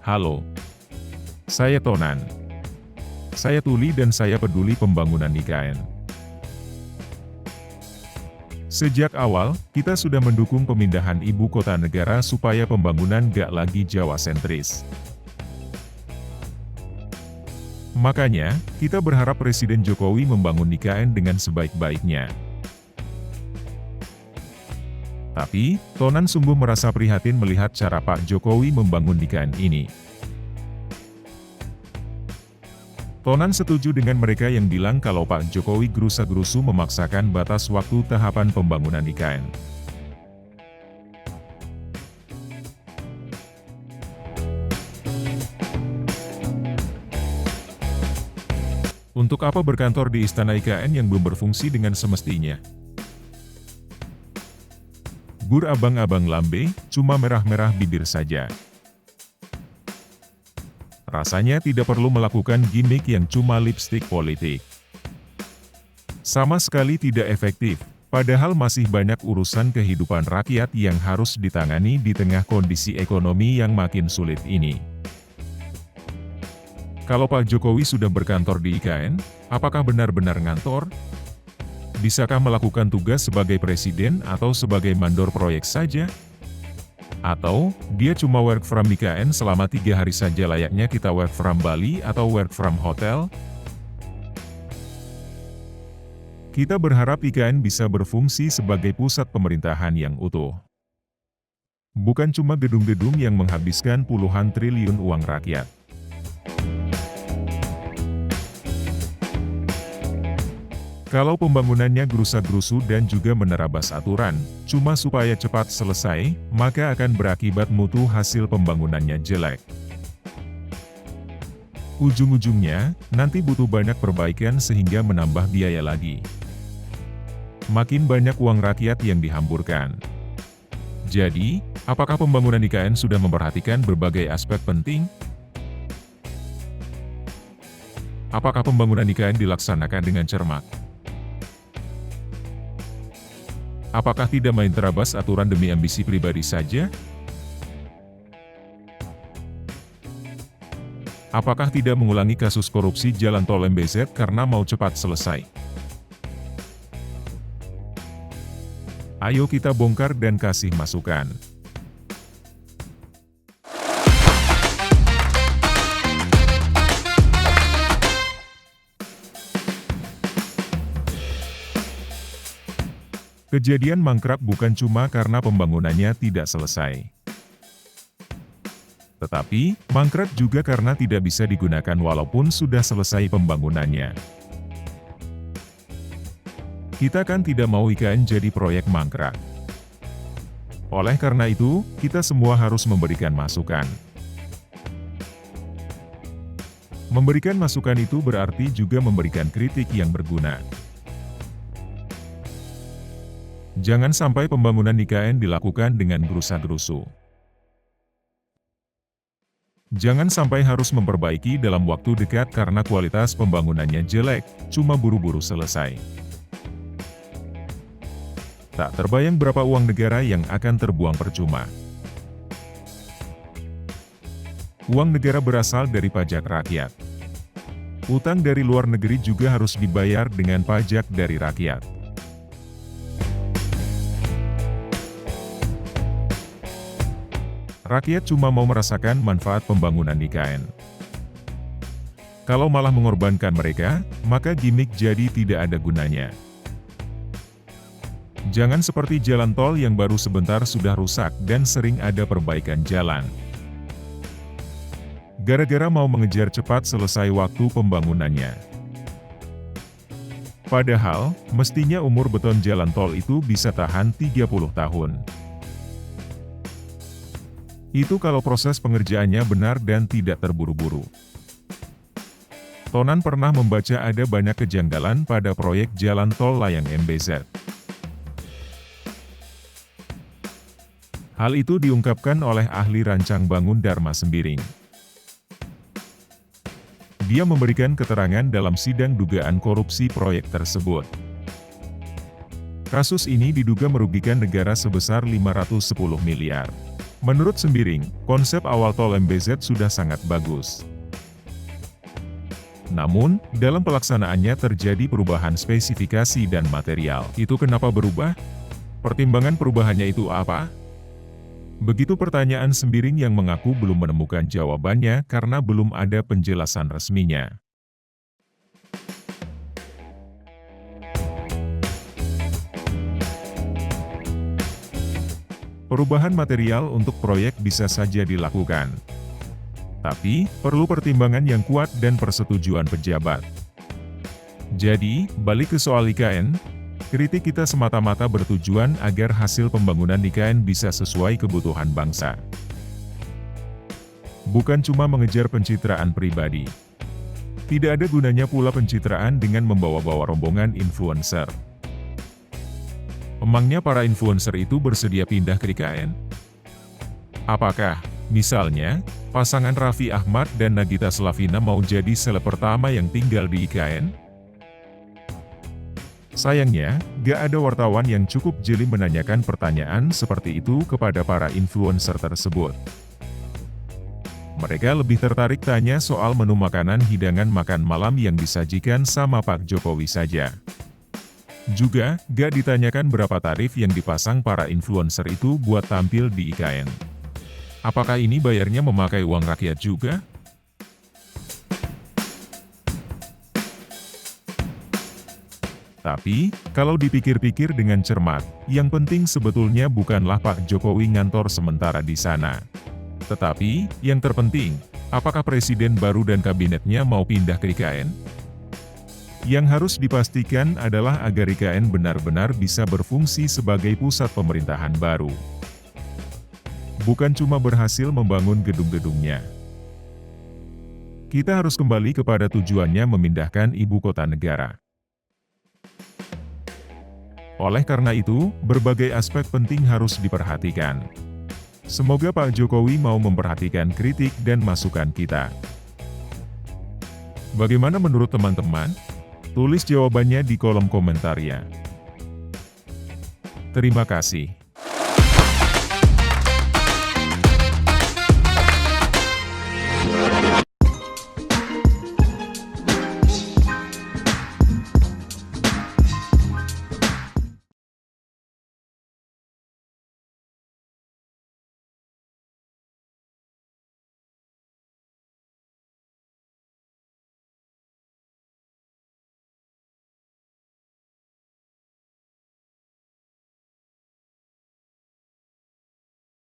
Halo, saya Tonan. Saya tuli dan saya peduli pembangunan IKN. Sejak awal, kita sudah mendukung pemindahan ibu kota negara supaya pembangunan gak lagi Jawa sentris. Makanya, kita berharap Presiden Jokowi membangun IKN dengan sebaik-baiknya. Tapi, Tonan sungguh merasa prihatin melihat cara Pak Jokowi membangun IKN ini. Tonan setuju dengan mereka yang bilang kalau Pak Jokowi gerusa-gerusu memaksakan batas waktu tahapan pembangunan IKN. Untuk apa berkantor di Istana IKN yang belum berfungsi dengan semestinya? Gur abang-abang lambe, cuma merah-merah bibir saja. Rasanya tidak perlu melakukan gimmick yang cuma lipstik politik. Sama sekali tidak efektif, padahal masih banyak urusan kehidupan rakyat yang harus ditangani di tengah kondisi ekonomi yang makin sulit ini. Kalau Pak Jokowi sudah berkantor di IKN, apakah benar-benar ngantor? Bisakah melakukan tugas sebagai presiden atau sebagai mandor proyek saja? Atau, dia cuma work from IKN selama 3 hari saja layaknya kita work from Bali atau work from hotel? Kita berharap IKN bisa berfungsi sebagai pusat pemerintahan yang utuh. Bukan cuma gedung-gedung yang menghabiskan puluhan triliun uang rakyat. Kalau pembangunannya gerusa-gerusu dan juga menerabas aturan, cuma supaya cepat selesai, maka akan berakibat mutu hasil pembangunannya jelek. Ujung-ujungnya, nanti butuh banyak perbaikan sehingga menambah biaya lagi. Makin banyak uang rakyat yang dihamburkan. Jadi, apakah pembangunan IKN sudah memperhatikan berbagai aspek penting? Apakah pembangunan IKN dilaksanakan dengan cermat? Apakah tidak main terabas aturan demi ambisi pribadi saja? Apakah tidak mengulangi kasus korupsi jalan tol MBZ karena mau cepat selesai? Ayo kita bongkar dan kasih masukan. Kejadian mangkrak bukan cuma karena pembangunannya tidak selesai. Tetapi, mangkrak juga karena tidak bisa digunakan walaupun sudah selesai pembangunannya. Kita kan tidak mau IKN jadi proyek mangkrak. Oleh karena itu, kita semua harus memberikan masukan. Memberikan masukan itu berarti juga memberikan kritik yang berguna. Jangan sampai pembangunan IKN dilakukan dengan gerusa-gerusu. Jangan sampai harus memperbaiki dalam waktu dekat karena kualitas pembangunannya jelek, cuma buru-buru selesai. Tak terbayang berapa uang negara yang akan terbuang percuma. Uang negara berasal dari pajak rakyat. Utang dari luar negeri juga harus dibayar dengan pajak dari rakyat. Rakyat cuma mau merasakan manfaat pembangunan IKN. Kalau malah mengorbankan mereka, maka gimmick jadi tidak ada gunanya. Jangan seperti jalan tol yang baru sebentar sudah rusak dan sering ada perbaikan jalan. Gara-gara mau mengejar cepat selesai waktu pembangunannya. Padahal, mestinya umur beton jalan tol itu bisa tahan 30 tahun. Itu kalau proses pengerjaannya benar dan tidak terburu-buru. Tonan pernah membaca ada banyak kejanggalan pada proyek jalan tol layang MBZ. Hal itu diungkapkan oleh ahli rancang bangun Dharma Sembiring. Dia memberikan keterangan dalam sidang dugaan korupsi proyek tersebut. Kasus ini diduga merugikan negara sebesar 510 miliar. Menurut Sembiring, konsep awal tol MBZ sudah sangat bagus. Namun, dalam pelaksanaannya terjadi perubahan spesifikasi dan material. Itu kenapa berubah? Pertimbangan perubahannya itu apa? Begitu pertanyaan Sembiring yang mengaku belum menemukan jawabannya karena belum ada penjelasan resminya. Perubahan material untuk proyek bisa saja dilakukan. Tapi, perlu pertimbangan yang kuat dan persetujuan pejabat. Jadi, balik ke soal IKN, kritik kita semata-mata bertujuan agar hasil pembangunan IKN bisa sesuai kebutuhan bangsa. Bukan cuma mengejar pencitraan pribadi. Tidak ada gunanya pula pencitraan dengan membawa-bawa rombongan influencer. Emangnya para influencer itu bersedia pindah ke IKN? Apakah, misalnya, pasangan Raffi Ahmad dan Nagita Slavina mau jadi seleb pertama yang tinggal di IKN? Sayangnya, gak ada wartawan yang cukup jeli menanyakan pertanyaan seperti itu kepada para influencer tersebut. Mereka lebih tertarik tanya soal menu makanan hidangan makan malam yang disajikan sama Pak Jokowi saja. Juga, gak ditanyakan berapa tarif yang dipasang para influencer itu buat tampil di IKN. Apakah ini bayarnya memakai uang rakyat juga? Tapi, kalau dipikir-pikir dengan cermat, yang penting sebetulnya bukanlah Pak Jokowi ngantor sementara di sana. Tetapi, yang terpenting, apakah presiden baru dan kabinetnya mau pindah ke IKN? Yang harus dipastikan adalah agar IKN benar-benar bisa berfungsi sebagai pusat pemerintahan baru. Bukan cuma berhasil membangun gedung-gedungnya. Kita harus kembali kepada tujuannya memindahkan ibu kota negara. Oleh karena itu, berbagai aspek penting harus diperhatikan. Semoga Pak Jokowi mau memperhatikan kritik dan masukan kita. Bagaimana menurut teman-teman? Tulis jawabannya di kolom komentar ya. Terima kasih.